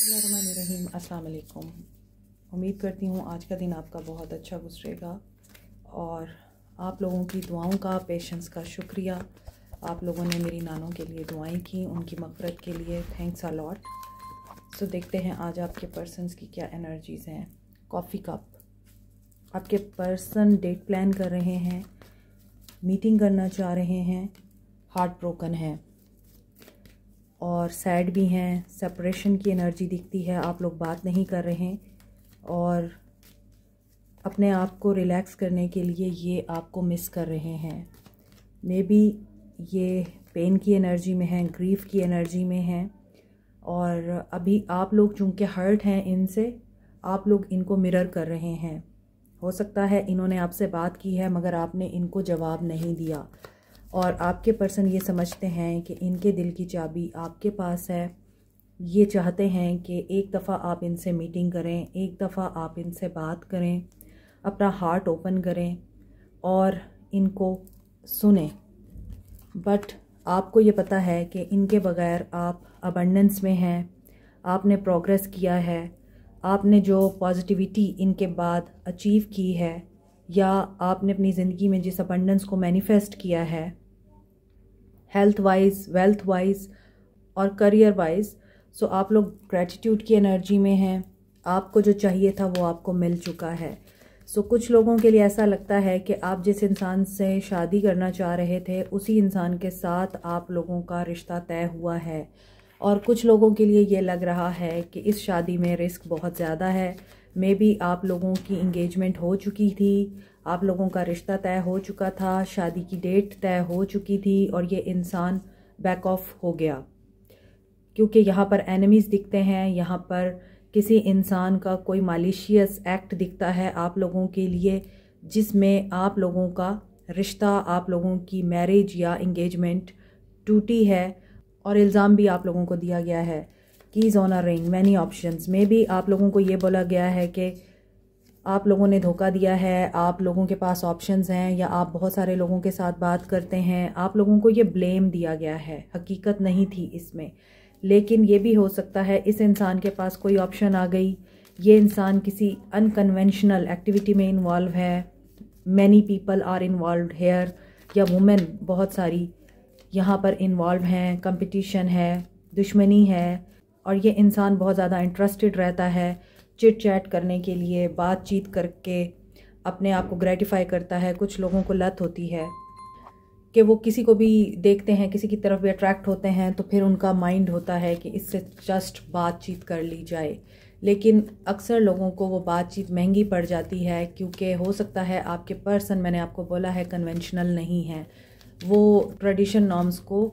बिस्मिल्लाहिर्रहमानिर्रहीम। अस्सलाम वालेकुम। उम्मीद करती हूँ आज का दिन आपका बहुत अच्छा गुजरेगा और आप लोगों की दुआओं का, पेशेंस का शुक्रिया। आप लोगों ने मेरी नानों के लिए दुआएं की, उनकी मग़फ़िरत के लिए थैंक्स अ लॉट। सो देखते हैं आज आपके पर्सन्स की क्या एनर्जीज़ हैं। कॉफ़ी कप, आपके पर्सन डेट प्लान कर रहे हैं, मीटिंग करना चाह रहे हैं, हार्ट ब्रोकन है और सैड भी हैं। सेपरेशन की एनर्जी दिखती है, आप लोग बात नहीं कर रहे हैं और अपने आप को रिलैक्स करने के लिए ये आपको मिस कर रहे हैं। मे बी ये पेन की एनर्जी में हैं, ग्रीफ की एनर्जी में हैं और अभी आप लोग चूँकि हर्ट हैं इनसे, आप लोग इनको मिरर कर रहे हैं। हो सकता है इन्होंने आपसे बात की है मगर आपने इनको जवाब नहीं दिया और आपके पर्सन ये समझते हैं कि इनके दिल की चाबी आपके पास है। ये चाहते हैं कि एक दफ़ा आप इनसे मीटिंग करें, एक दफ़ा आप इनसे बात करें, अपना हार्ट ओपन करें और इनको सुनें। बट आपको ये पता है कि इनके बग़ैर आप अबंडेंस में हैं, आपने प्रोग्रेस किया है, आपने जो पॉजिटिविटी इनके बाद अचीव की है या आपने अपनी ज़िंदगी में जिस अबंडेंस को मैनिफेस्ट किया है, हेल्थ वाइज, वेल्थ वाइज और करियर वाइज, सो आप लोग ग्रैटिट्यूड की एनर्जी में हैं। आपको जो चाहिए था वो आपको मिल चुका है। सो कुछ लोगों के लिए ऐसा लगता है कि आप जिस इंसान से शादी करना चाह रहे थे उसी इंसान के साथ आप लोगों का रिश्ता तय हुआ है और कुछ लोगों के लिए ये लग रहा है कि इस शादी में रिस्क बहुत ज़्यादा है। मे बी आप लोगों की इंगेजमेंट हो चुकी थी, आप लोगों का रिश्ता तय हो चुका था, शादी की डेट तय हो चुकी थी और ये इंसान बैक ऑफ हो गया क्योंकि यहाँ पर एनिमीज़ दिखते हैं। यहाँ पर किसी इंसान का कोई मालिशियस एक्ट दिखता है आप लोगों के लिए, जिसमें आप लोगों का रिश्ता, आप लोगों की मैरिज या इंगेजमेंट टूटी है और इल्ज़ाम भी आप लोगों को दिया गया है। Keys on a ring, many options में भी आप लोगों को ये बोला गया है कि आप लोगों ने धोखा दिया है, आप लोगों के पास ऑप्शंस हैं या आप बहुत सारे लोगों के साथ बात करते हैं। आप लोगों को ये ब्लेम दिया गया है, हकीकत नहीं थी इसमें। लेकिन ये भी हो सकता है इस इंसान के पास कोई ऑप्शन आ गई, ये इंसान किसी अनकन्वेंशनल एक्टिविटी में इन्वॉल्व है। Many people are involve here, या वुमेन बहुत सारी यहाँ पर इन्वॉल्व हैं। कंपटीशन है, दुश्मनी है और ये इंसान बहुत ज़्यादा इंटरेस्टेड रहता है चिट चैट करने के लिए, बातचीत करके अपने आप को ग्रेटिफाई करता है। कुछ लोगों को लत होती है कि वो किसी को भी देखते हैं, किसी की तरफ भी अट्रैक्ट होते हैं तो फिर उनका माइंड होता है कि इससे जस्ट बातचीत कर ली जाए। लेकिन अक्सर लोगों को वो बातचीत महंगी पड़ जाती है क्योंकि हो सकता है आपके पर्सन, मैंने आपको बोला है, कन्वेंशनल नहीं है, वो ट्रेडिशन नॉर्म्स को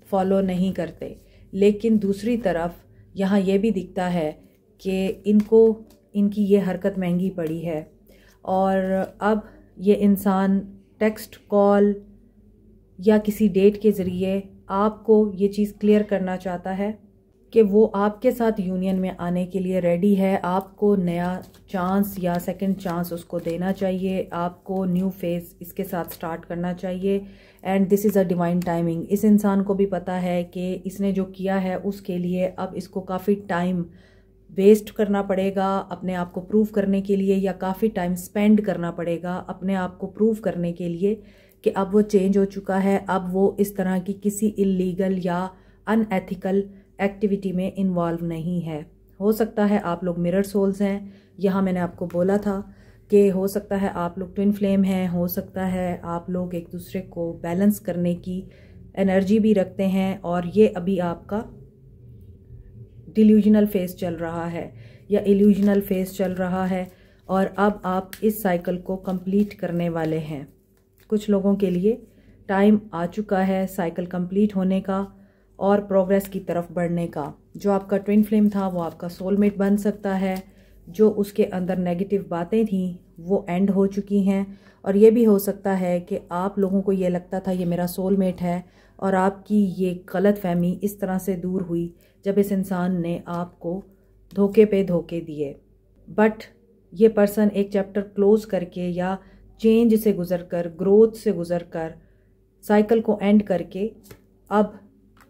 फॉलो नहीं करते। लेकिन दूसरी तरफ यहाँ ये भी दिखता है कि इनकी ये हरकत महंगी पड़ी है और अब ये इंसान टेक्स्ट, कॉल या किसी डेट के ज़रिए आपको ये चीज़ क्लियर करना चाहता है कि वो आपके साथ यूनियन में आने के लिए रेडी है। आपको नया चांस या सेकंड चांस उसको देना चाहिए, आपको न्यू फेज़ इसके साथ स्टार्ट करना चाहिए and this is a divine timing. इस इंसान को भी पता है कि इसने जो किया है उसके लिए अब इसको काफ़ी टाइम वेस्ट करना पड़ेगा अपने आप को प्रूव करने के लिए, या काफ़ी टाइम स्पेंड करना पड़ेगा अपने आप को प्रूव करने के लिए कि अब वो चेंज हो चुका है, अब वो इस तरह की किसी इलीगल या अनएथिकल एक्टिविटी में इन्वॉल्व नहीं है। हो सकता है आप लोग मिरर सोल्स हैं, यहाँ मैंने आपको बोला था कि हो सकता है आप लोग ट्विन फ्लेम हैं, हो सकता है आप लोग एक दूसरे को बैलेंस करने की एनर्जी भी रखते हैं और ये अभी आपका डिल्यूजनल फेज चल रहा है या इल्यूजनल फेज चल रहा है और अब आप इस साइकिल को कंप्लीट करने वाले हैं। कुछ लोगों के लिए टाइम आ चुका है साइकिल कंप्लीट होने का और प्रोग्रेस की तरफ बढ़ने का। जो आपका ट्विन फ्लेम था वो आपका सोलमेट बन सकता है, जो उसके अंदर नेगेटिव बातें थी वो एंड हो चुकी हैं और ये भी हो सकता है कि आप लोगों को ये लगता था ये मेरा सोलमेट है और आपकी ये गलत फहमी इस तरह से दूर हुई जब इस इंसान ने आपको धोखे पे धोखे दिए। बट ये पर्सन एक चैप्टर क्लोज करके या चेंज से गुजरकर, ग्रोथ से गुजरकर, साइकिल को एंड करके अब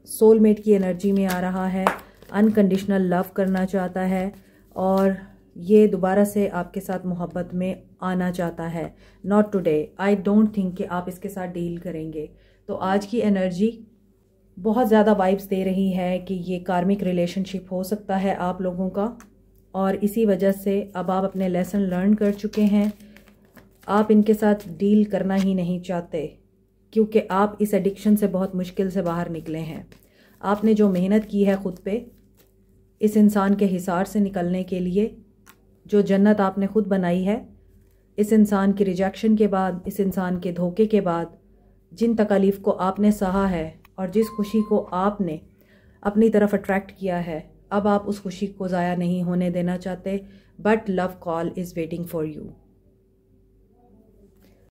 सोलमेट की एनर्जी में आ रहा है। अनकंडीशनल लव करना चाहता है और ये दोबारा से आपके साथ मोहब्बत में आना चाहता है। Not today, I don't think कि आप इसके साथ डील करेंगे। तो आज की एनर्जी बहुत ज़्यादा वाइब्स दे रही है कि ये कार्मिक रिलेशनशिप हो सकता है आप लोगों का, और इसी वजह से अब आप अपने लेसन लर्न कर चुके हैं। आप इनके साथ डील करना ही नहीं चाहते क्योंकि आप इस एडिक्शन से बहुत मुश्किल से बाहर निकले हैं। आपने जो मेहनत की है ख़ुद पे इस इंसान के हिसार से निकलने के लिए, जो जन्नत आपने ख़ुद बनाई है, इस इंसान की रिजेक्शन के बाद, इस इंसान के धोखे के बाद, जिन तकालीफ़ को आपने सहा है और जिस खुशी को आपने अपनी तरफ अट्रैक्ट किया है, अब आप उस खुशी को ज़ाया नहीं होने देना चाहते। But love call is waiting for you.